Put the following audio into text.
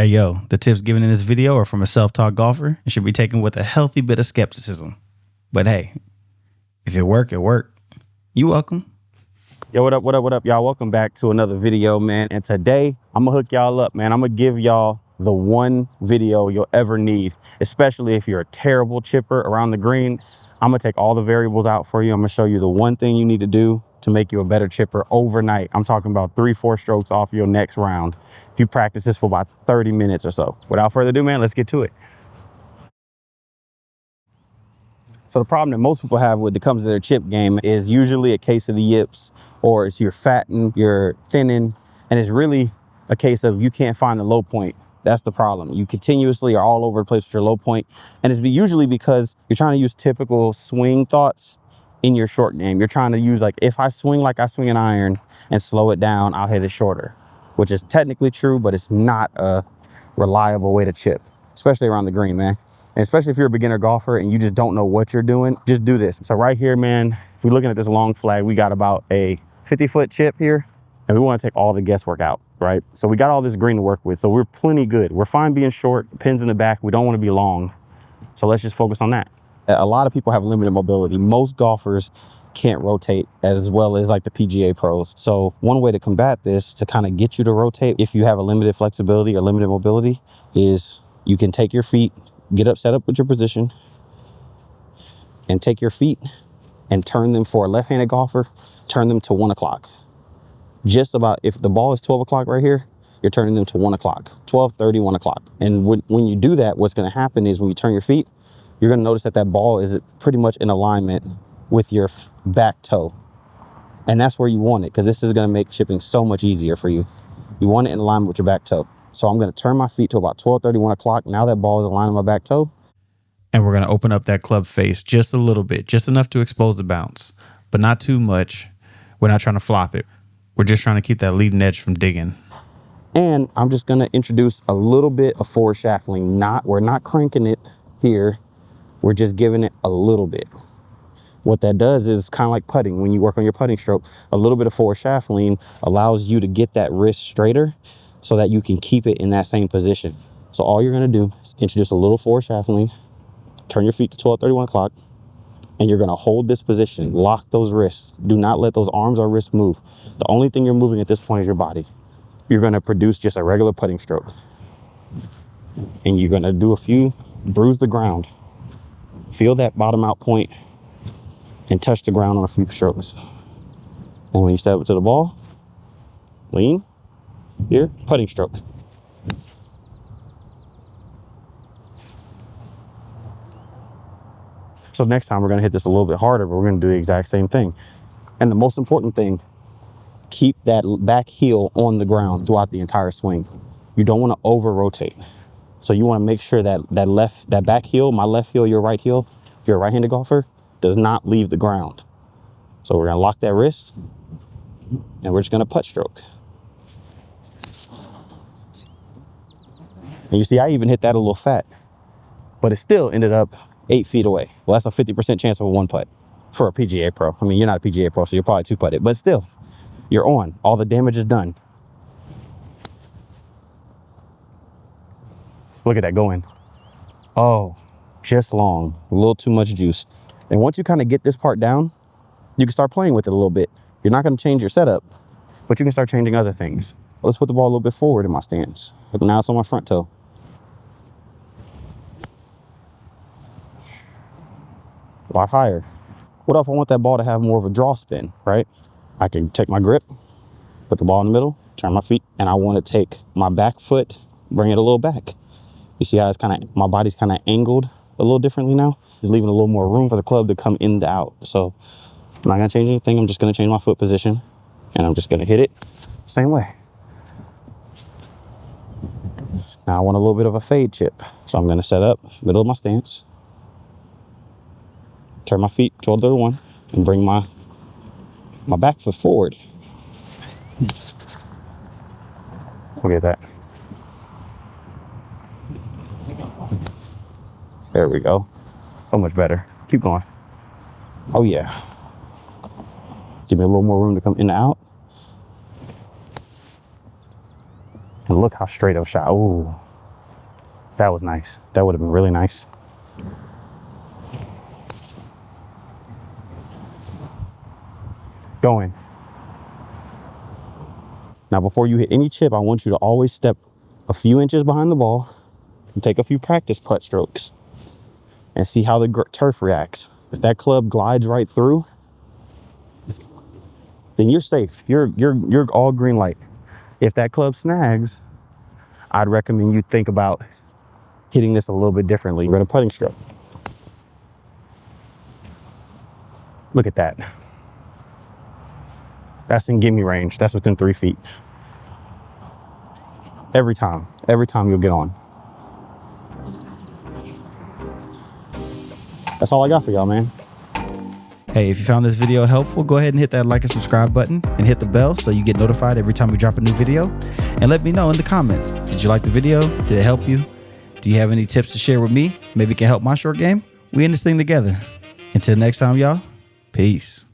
Hey yo, the tips given in this video are from a self-taught golfer and should be taken with a healthy bit of skepticism. But hey, if it work, it work. You welcome. Yo, what up, y'all? Welcome back to another video, man. And today, I'm gonna hook y'all up, man. I'm gonna give y'all the one video you'll ever need, especially if you're a terrible chipper around the green. I'm gonna take all the variables out for you. I'm gonna show you the one thing you need to do to make you a better chipper overnight. I'm talking about 3-4 strokes off your next round. If you practice this for about 30 minutes or so. Without further ado, man, let's get to it. So the problem that most people have when it comes to their chip game is usually a case of the yips, or it's you're fatting, you're thinning, and it's really a case of you can't find the low point. That's the problem. You continuously are all over the place with your low point, and it's usually because you're trying to use typical swing thoughts in your short game. You're trying to use, like, if I swing like I swing an iron and slow it down, I'll hit it shorter, which is technically true, but it's not a reliable way to chip, especially around the green, man. And especially if you're a beginner golfer and you just don't know what you're doing, just do this. So right here, man, if we're looking at this long flag, we got about a 50-foot chip here, and we want to take all the guesswork out, right? So we got all this green to work with, so we're plenty good. We're fine being short, pins in the back. We don't want to be long, so let's just focus on that. A lot of people have limited mobility. Most golfers can't rotate as well as like the PGA pros. So one way to combat this, to kind of get you to rotate if you have a limited flexibility or limited mobility, is you can take your feet, get up, set up with your position, and take your feet and turn them, for a left-handed golfer, turn them to 1 o'clock. Just about, if the ball is 12 o'clock right here, you're turning them to 1 o'clock, 12:30, 1 o'clock. And when you do that, what's going to happen is when you turn your feet, you're going to notice that that ball is pretty much in alignment with your back toe. And that's where you want it, because this is going to make chipping so much easier for you. You want it in alignment with your back toe. So I'm going to turn my feet to about 12:30, 1 o'clock. Now that ball is aligned with my back toe. And we're going to open up that club face just a little bit, just enough to expose the bounce, but not too much. We're not trying to flop it. We're just trying to keep that leading edge from digging. And I'm just going to introduce a little bit of forward shackling. We're not cranking it here. We're just giving it a little bit. What that does is kind of like putting. When you work on your putting stroke, a little bit of forward shaft lean allows you to get that wrist straighter so that you can keep it in that same position. So all you're going to do is introduce a little forward shaft lean, turn your feet to 12:30, 1 o'clock, and you're going to hold this position, lock those wrists. Do not let those arms or wrists move. The only thing you're moving at this point is your body. You're going to produce just a regular putting stroke. And you're going to do a few, bruise the ground. Feel that bottom out point and touch the ground on a few strokes. And when you step up to the ball, lean, here, putting stroke. So next time we're gonna hit this a little bit harder, but we're gonna do the exact same thing. And the most important thing, keep that back heel on the ground throughout the entire swing. You don't wanna over rotate. So you wanna make sure that that back heel, my left heel, your right heel, if you're a right-handed golfer, does not leave the ground. So we're gonna lock that wrist, and we're just gonna putt stroke. And you see, I even hit that a little fat, but it still ended up 8 feet away. Well, that's a 50% chance of a one putt for a PGA pro. I mean, you're not a PGA pro, so you're probably two putted, but still, you're on. All the damage is done. Look at that going. Oh, just long, a little too much juice. And once you kind of get this part down, you can start playing with it a little bit. You're not going to change your setup, but you can start changing other things. Let's put the ball a little bit forward in my stance. Look, now it's on my front toe. A lot higher. What if I want that ball to have more of a draw spin, right? I can take my grip, put the ball in the middle, turn my feet, and I want to take my back foot, bring it a little back. You see how it's kind of, my body's kind of angled a little differently now? It's leaving a little more room for the club to come in and out. So I'm not going to change anything. I'm just going to change my foot position, and I'm just going to hit it same way. Now I want a little bit of a fade chip. So I'm going to set up middle of my stance, turn my feet 12:31, and bring my back foot forward. Look at that. There we go. So much better. Keep going. Oh yeah. Give me a little more room to come in and out. And look how straight of a shot. Ooh. That was nice. That would have been really nice. Going. Now, before you hit any chip, I want you to always step a few inches behind the ball and take a few practice putt strokes and see how the turf reacts. If that club glides right through, then you're safe. You're all green light. If that club snags, I'd recommend you think about hitting this a little bit differently. We're at a putting stroke. Look at that. That's in gimme range. That's within 3 feet. Every time you'll get on. That's all I got for y'all, man. Hey, if you found this video helpful, go ahead and hit that like and subscribe button and hit the bell so you get notified every time we drop a new video. And let me know in the comments, did you like the video? Did it help you? Do you have any tips to share with me? Maybe it can help my short game? We in this thing together. Until next time, y'all. Peace.